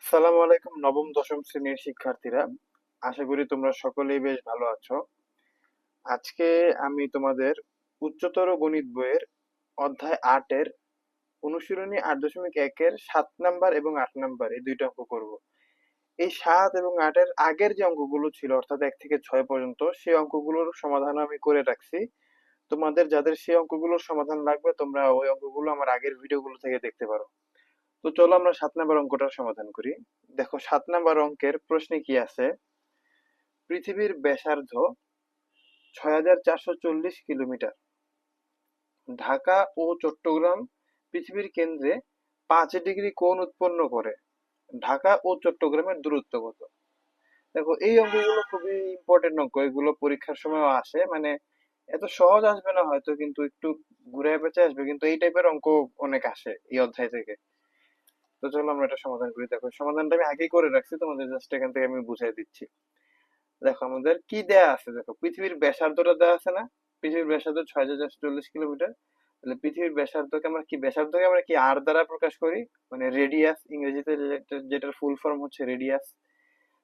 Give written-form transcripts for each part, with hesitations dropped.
আসসালামু আলাইকুম নবম দশম শ্রেণীর শিক্ষার্থীরা। আশা করি তোমরা সকলেই বেশ ভালো আছো। আজকে আমি তোমাদের উচ্চতর গণিত বইয়ের অধ্যায় ৮ এর অনুশীলনী ৮.১ এর ৭ নাম্বার এবং ৮ নাম্বার এই দুইটা অঙ্ক করব। এই ৭ এবং ৮ এর আগের যে অঙ্কগুলো ছিল অর্থাৎ ১ থেকে ৬ পর্যন্ত সেই অঙ্কগুলোর সমাধান আমি করে রাখছি। তোমাদের যাদের সেই অঙ্কগুলোর সমাধান লাগবে তোমরা ওই অঙ্কগুলো আমার আগের ভিডিওগুলো থেকে দেখতে পারো। তো চলো আমরা ৭ নাম্বার অঙ্কটার সমাধান করি। দেখো ৭ নাম্বার অঙ্কের প্রশ্নে কি আছে, পৃথিবীর ব্যাসার্ধ ৬,৪৪০ কিলোমিটার। ঢাকা ও চট্টগ্রাম পৃথিবীর কেন্দ্রে ৫ ডিগ্রি কোণ উৎপন্ন করে। ঢাকা ও চট্টগ্রামের দূরত্ব কত? দেখো এই অঙ্কগুলো খুবই ইম্পর্টেন্ট অঙ্ক, এগুলো পরীক্ষার সময়ও আসে, মানে এত সহজ আসবে না হয়তো, কিন্তু একটু ঘুরে পেঁচে আসবে, কিন্তু এই টাইপের অঙ্ক অনেক আসে এই অধ্যায় থেকে। তো চলো আমরা এটা সমাধান করি। দেখো সমাধানটা আমি আগেই করে রাখছি, তোমাদের জাস্ট এখান থেকে আমি বুঝাই দিচ্ছি। দেখো আমাদের কি দেয়া আছে, দেখো পৃথিবীর ব্যাসার্ধটা দেওয়া আছে না, পৃথিবীর ব্যাসার্ধ ৬,৪৪০ কিলোমিটার। তাহলে পৃথিবীর ব্যাসার্ধকে আমরা কি, ব্যাসার্ধকে আমরা কি আর দ্বারা প্রকাশ করি, মানে রেডিয়াস, ইংরেজিতে যেটার ফুল ফর্ম হচ্ছে রেডিয়াস।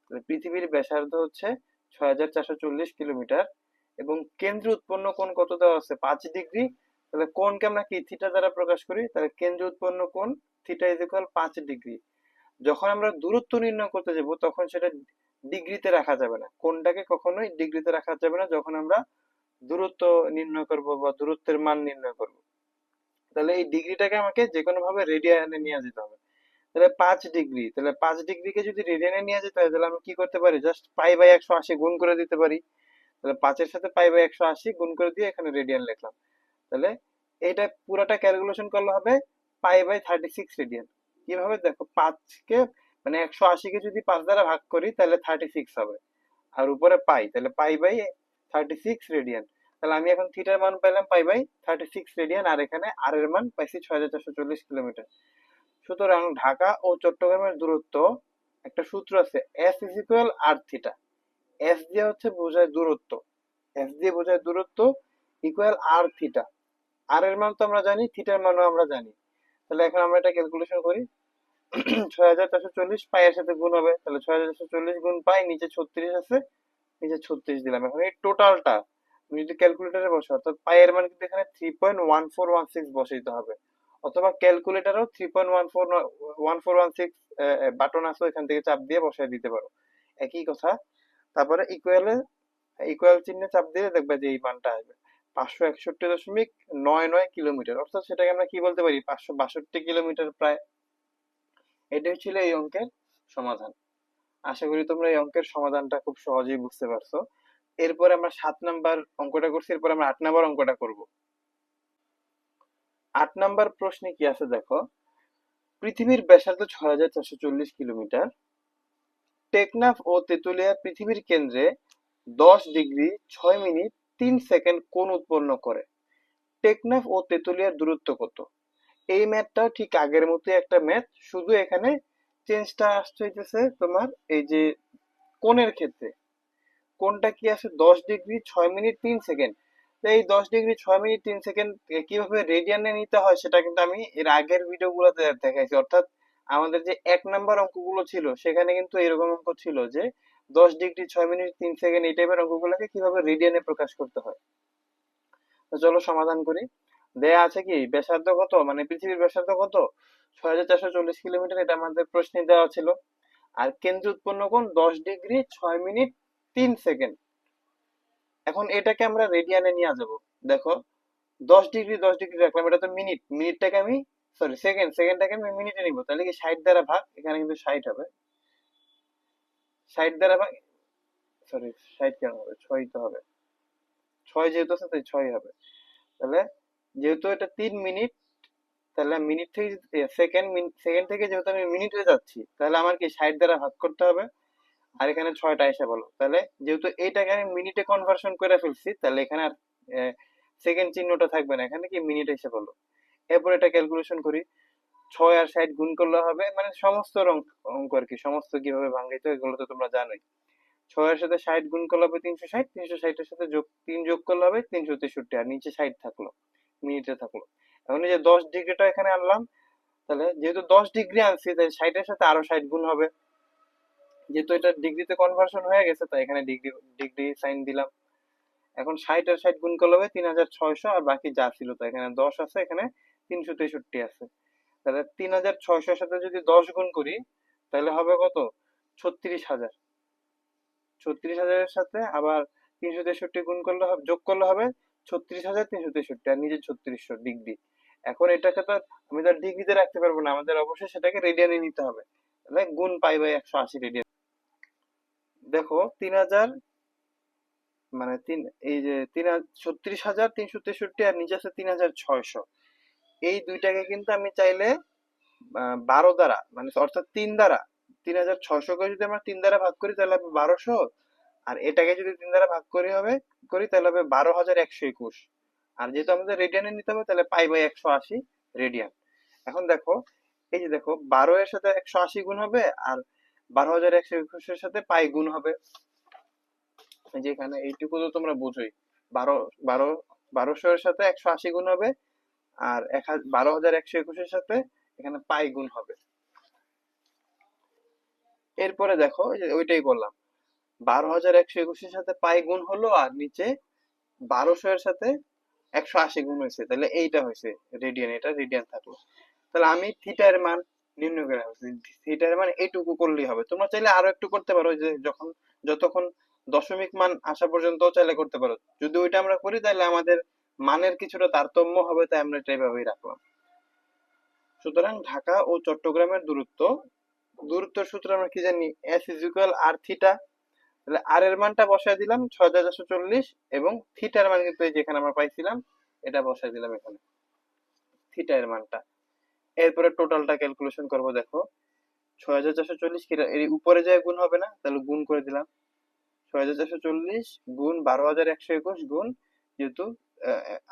তাহলে পৃথিবীর ব্যাসার্ধ হচ্ছে ৬,৪৪০ কিলোমিটার এবং কেন্দ্র উৎপন্ন কোণ কত দেওয়া আছে, ৫ ডিগ্রি। তাহলে কোণকে আমরা কি থিটা দ্বারা প্রকাশ করি, তাহলে কেন্দ্র উৎপন্ন কোণ থিটা ইজ ইকুয়াল ৫ ডিগ্রি। যখন আমরা দূরত্ব নির্ণয় করতে যাব তখন সেটা ডিগ্রিতে রাখা যাবে না, কোনটাকে কখনোই ডিগ্রিতে রাখা যাবে না যখন আমরা দূরত্ব নির্ণয় করব বা দূরত্বের মান নির্ণয় করব। তাহলে এই ডিগ্রিটাকে আমাকে যে কোনো ভাবে রেডিয়ানে নিয়ে যেতে হবে। তাহলে ৫ ডিগ্রি, তাহলে ৫ ডিগ্রিকে যদি রেডিয়ানে নিয়ে যেতে হয় তাহলে আমি কি করতে পারি, জাস্ট পাই বাই ১৮০ গুণ করে দিতে পারি। তাহলে ৫-এর সাথে পাই বাই ১৮০ গুণ করে দিয়ে এখানে রেডিয়ান লিখলাম। তাহলে এটা পুরাটা ক্যালকুলেশন করলে হবে পাই বাই 36 রেডিয়ান। কিভাবে, দেখো 5 কে মানে 180 কে যদি 5 দ্বারা ভাগ করি তাহলে 36 হবে, আর উপরে পাই, তাহলে পাই বাই 36 রেডিয়ান। তাহলে আমি এখন থিটার মান পেলাম পাই বাই 36 রেডিয়ান, আর এখানে আর এর মান পাইছি ৬,৪৪০ কিলোমিটার। সুতরাং ঢাকা ও চট্টগ্রামের দূরত্ব, একটা সূত্র আছে, S is equal R theta. S দিয়ে হচ্ছে বোঝায় দূরত্ব, এস দিয়ে বোঝায় দূরত্ব ইকুয়াল আর থিটা। আর এর মান তো আমরা জানি, থিটার মানও আমরা জানি। তাহলে এখন আমরা এটা ক্যালকুলেশন করি। ৬,৪৪০ পাই এর সাথে গুণ হবে, তাহলে ৬,৪৪০ গুণ পাই, নিচে ৩৬ আছে, নিচে ৩৬ দিলাম। এখন এই টোটালটা তুমি যদি ক্যালকুলেটারে বসো, অর্থাৎ পাই এর মান কিন্তু এখানে 3.1416 বসাইতে হবে, অথবা ক্যালকুলেটারও 3.1416 বাটন আছে, এখান থেকে চাপ দিয়ে বসাই দিতে পারো, একই কথা। তারপরে ইকুয়ালে, ইকুয়াল চিহ্নে চাপ দিলে দেখবে যে এই মানটা আসবে ৫৬১.৯৯ কিলোমিটার, অর্থাৎ সেটাকে আমরা কি বলতে পারি, ৫৬২ কিলোমিটার প্রায়। এটাই ছিল এই অঙ্কের সমাধান। আশা করি তোমরা এই অঙ্কের সমাধানটা খুব সহজেই বুঝতে পারছো। এরপরে আমরা ৭ নাম্বার অঙ্কটা করছি, এরপর আমরা ৮ নাম্বার অঙ্কটা করব। ৮ নাম্বার প্রশ্নে কি আছে দেখো, পৃথিবীর ব্যাসার্ধ ৬,৪৪০ কিলোমিটার। টেকনাফ ও তেতুলিয়া পৃথিবীর কেন্দ্রে 10 ডিগ্রি ৬ মিনিট ৩ সেকেন্ড কোণ উৎপন্ন করে। টেকনাফ ও তেতুলিয়ার দূরত্ব কত? এই ম্যাথটাও ঠিক আগের মতোই একটা ম্যাথ, শুধু এখানে চেঞ্জটা আসছে হইতেছে তোমার এই যে কোণের ক্ষেত্রে। কোণটা কি আছে, 10 ডিগ্রি ৬ মিনিট ৩ সেকেন্ড। এই 10 ডিগ্রি ৬ মিনিট ৩ সেকেন্ড কিভাবে রেডিয়ানে নিতে হয় সেটা কিন্তু আমি এর আগের ভিডিও গুলোতে দেখাইছি, অর্থাৎ আমাদের যে ১ নাম্বার অঙ্কগুলো ছিল সেখানে কিন্তু এরকম অঙ্ক ছিল যে 10 ডিগ্রি ৬ মিনিট ৩ সেকেন্ড এই টাইপের অঙ্কগুলোকে কিভাবে রেডিয়ানে প্রকাশ করতে হয়। তো চলো সমাধান করি। দেয়া আছে কি, ব্যাসার্ধ কত, মানে পৃথিবীর ব্যাসার্ধ কত, ৬,৪৪০ কিলোমিটার, এটা আমাদের প্রশ্নে দেওয়া ছিল। আর কেন্দ্র উৎপন্ন কোণ 10 ডিগ্রি ৬ মিনিট ৩ সেকেন্ড। এখন এটাকে আমরা রেডিয়ানে নিয়ে যাব। দেখো 10 ডিগ্রি 10 ডিগ্রি রাখলাম, এটা তো মিনিট, মিনিটটাকে আমি, সরি সেকেন্ড, সেকেন্ডটাকে আমি মিনিটে নিব, তাহলে কি ৬০ দ্বারা ভাগ, এখানে কিন্তু ৬০ হবে, ৬০ দ্বারা ভাগ, সরি ৬০ কেন হবে, ৬ তো হবে, ৬ যেহেতু আছে তাই ৬ হবে। তাহলে যেহেতু এটা ৩ মিনিট, তাহলে মিনিট থেকে সেকেন্ড, সেকেন্ড থেকে যেহেতু আমি মিনিটে যাচ্ছি তাহলে আমার কি ৬০ দ্বারা ভাগ করতে হবে, আর এখানে ৬টা এসে বলো, তাহলে যেহেতু এইটাকে আমি মিনিটে কনভার্সন করে ফেলছি তাহলে এখানে আর সেকেন্ড চিহ্নটা থাকবে না, এখানে কি মিনিট এসে বলো। এরপর এটা ক্যালকুলেশন করি, ৬ আর ৬০ গুণ করলে হবে, মানে সমস্ত অঙ্ক আর কি, সমস্ত কিভাবে ভাঙাইতে হয় এগুলো তো তোমরা জানোই। ৬ এর সাথে ৬০ গুণ করলে হবে ৩৬০, ৩৬০ এর সাথে যোগ ৩ যোগ করলে হবে ৩৬৩, আর নিচে ৬০ থাকলো, মিনিটে থাকলো। এখন এই যে ১০ ডিগ্রিটা এখানে আনলাম, তাহলে যেহেতু 10 ডিগ্রি আনছি, তাই 60-এর সাথে আরো 60 গুণ হবে। যেহেতু এটা ডিগ্রিতে কনভার্সন হয়ে গেছে, তাই এখানে ডিগ্রি ডিগ্রি সাইন দিলাম। এখন 60 আর 60 গুণ করলে হবে 3600, আর বাকি যা ছিল, তো এখানে 10 আছে, এখানে 363 আছে। তাহলে 3600-এর সাথে যদি 10 গুণ করি, তাহলে হবে কত? 36,000। 36,000-এর সাথে আবার 363 গুণ করলে হবে, যোগ করলে হবে 36,363, আর নিচে 3600 ডিগ্রি। এখন এটাকে তো আমি তো ডিগ্রিতে রাখতে পারবো না, আমাদের অবশ্যই সেটাকে রেডিয়ানে নিতে হবে। তাহলে গুণ পাই 180 রেডিয়ান। দেখো 3000, মানে তিন, এই যে 36,363 আর নিচে আছে 3600, এই দুইটাকে কিন্তু আমি চাইলে 12 দ্বারা, মানে অর্থাৎ 3 দ্বারা, 3600 কে যদি আমরা 3 দ্বারা ভাগ করি তাহলে হবে 1200, আর এটাকে যদি 3 দ্বারা ভাগ করি তাহলে হবে 12,121। আর যেহেতু আমাদের রেডিয়ানে নিতে হবে, তাহলে পাই 180 রেডিয়ান। এখন দেখো, এই যে দেখো 12 এর সাথে 180 গুণ হবে, আর 12,121-এর সাথে পাই গুণ হবে। এই যে এখানে এইটুকু তো তোমরা বুঝোই, বারো বারো 1200-এর সাথে 180 গুণ হবে, আর 12,121-এর সাথে এখানে পাই গুণ হবে। এরপরে দেখো, এই যে ওইটাই করলাম, 12,121-এর সাথে পাই গুণ হলো, আর নিচে 1200-এর সাথে 180 গুণ হয়েছে, তাহলে এইটা হয়েছে রেডিয়ান, এটা রেডিয়ান থাকলো। তাহলে আমি থিটার মান নির্ণয় করে ফেলছি। থিটার মান এইটুকু করলেই হবে, তোমরা চাইলে আরো একটু করতে পারো, যে যতক্ষণ দশমিক মান আসা পর্যন্ত চাইলে করতে পারো। যদি ওইটা আমরা করি তাহলে আমাদের মানের কিছুটা তারতম্য হবে, তাই আমরা এটা এইভাবেই রাখলাম। সুতরাং ঢাকা ও চট্টগ্রামের দূরত্বের সূত্র আমরা কি জানি? S is equal R theta. তাহলে আর এর মানটা বসায় দিলাম 6,440, এবং থিটার মান কিন্তু এই যেখানে আমরা পাইছিলাম, এটা বসায় দিলাম এখানে, থিটা এর মানটা। এরপরে টোটালটা ক্যালকুলেশন করব। দেখো 6,440 এর উপরে যায় গুণ হবে না, তাহলে গুণ করে দিলাম। 6,440 গুণ 12,121 গুণ, যেহেতু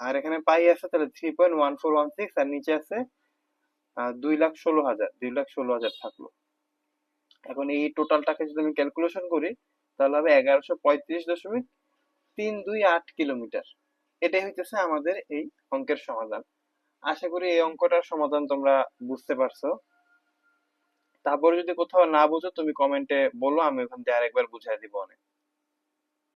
আর এখানে পাই আছে, তাহলে 3.1416, আর নিচে আছে 2,16,000, 2,16,000 থাকলো। এখন এই টোটালটাকে যদি আমি ক্যালকুলেশন করি, তাহলে হবে 1135.328 কিলোমিটার। এটাই হইতেছে আমাদের এই অঙ্কের সমাধান। আশা করি এই অঙ্কটার সমাধান তোমরা বুঝতে পারছো। তারপরে যদি কোথাও না বুঝো, তুমি কমেন্টে বলো, আমি ওখান থেকে আরেকবার বুঝাই দিব অনেক।